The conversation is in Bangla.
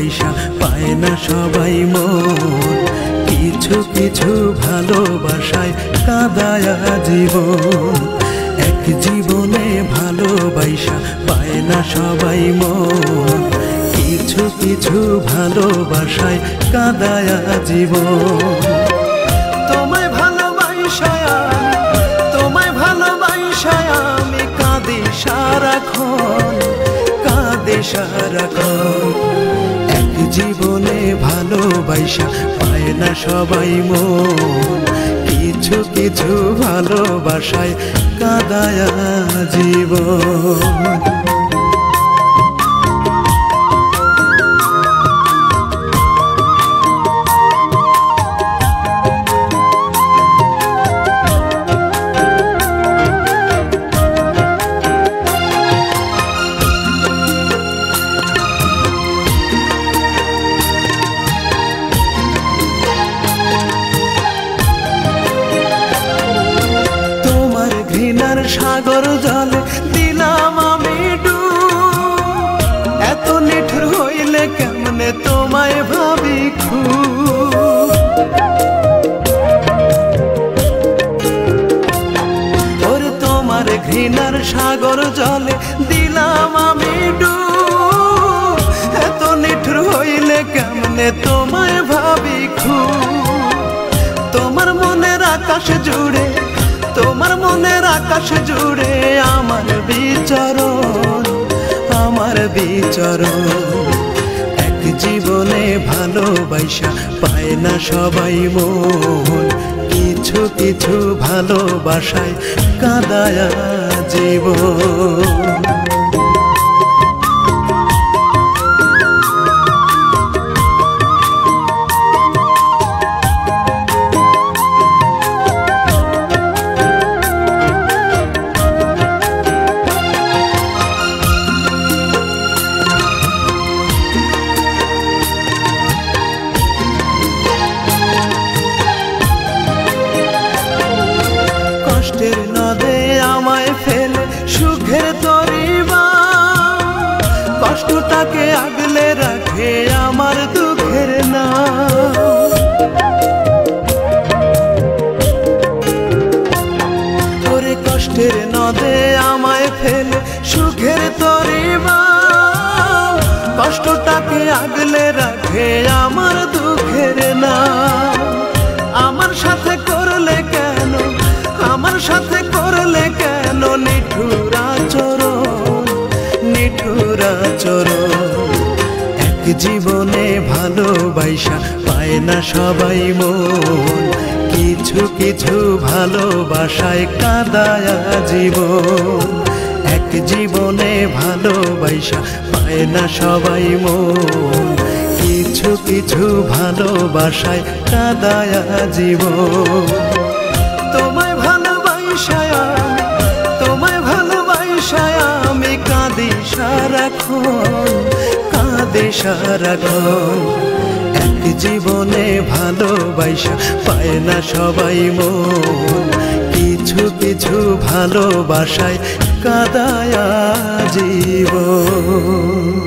ভালোবাসা পায় না সবাই মন, কিছু কিছু ভালোবাসায় কাঁদায়া জীবন। এক জীবনে ভালোবাসা পায় না সবাই মন, কিছু কিছু ভালোবাসায় কাঁদায়া জীবন। তোমায় ভালোবাসায় আমি কাঁদি সারাক্ষণ, কাঁদি সারাক্ষণ। এক জীবনে ভালোবাসা পায় না সবাই মন, কিছু কিছু ভালোবাসায় কাঁদায়া জীবন। ঘৃণার সাগর জলে দিলাম আমি ডুব, এত নিঠুর হইলে কেমনে তোমায় ভাবি খুব। ওরে তোমার ঘৃণার সাগর জলে দিলাম আমি ডুব, এত নিঠুর হইলে কেমনে তোমায় ভাবি খুব। তোমার মনের আকাশ জুড়ে, তোমার মনের আকাশ জুড়ে আমার বিচরণ, আমার বিচরণ। এক জীবনে ভালোবাসা পায় না সবাই মন, কিছু কিছু ভালোবাসায় কাঁদায়া জীবন। কষ্টের নদে আমায় ফেলে সুখের তরিবা, কষ্টটাকে আগলে রাখে আমার দুঃখের নাম। ওরে কষ্টের নদে আমায় ফেলে সুখের তরিবা, কষ্টটাকে আগলে রাখে আমার দুঃখের নাম। আমার সাথে করলে কেন, আমার সাথে করলে কেন নিঠুর আচরণ, নিঠুর আচরণ। এক জীবনে ভালোবাসা পায় না সবাই মন, কিছু কিছু ভালোবাসায় কাঁদায়া জীবন। এক জীবনে ভালোবাসা পায় না সবাই মন, কিছু কিছু ভালোবাসায় কাঁদায়া জীবন। তোমায় ভালোবাসায় আমি কাঁদি সারাক্ষণ, কাঁদি সারাক্ষণ। এক জীবনে ভালোবাসা পায় না সবাই মন, কিছু কিছু ভালোবাসায় কাঁদায়া জীবন।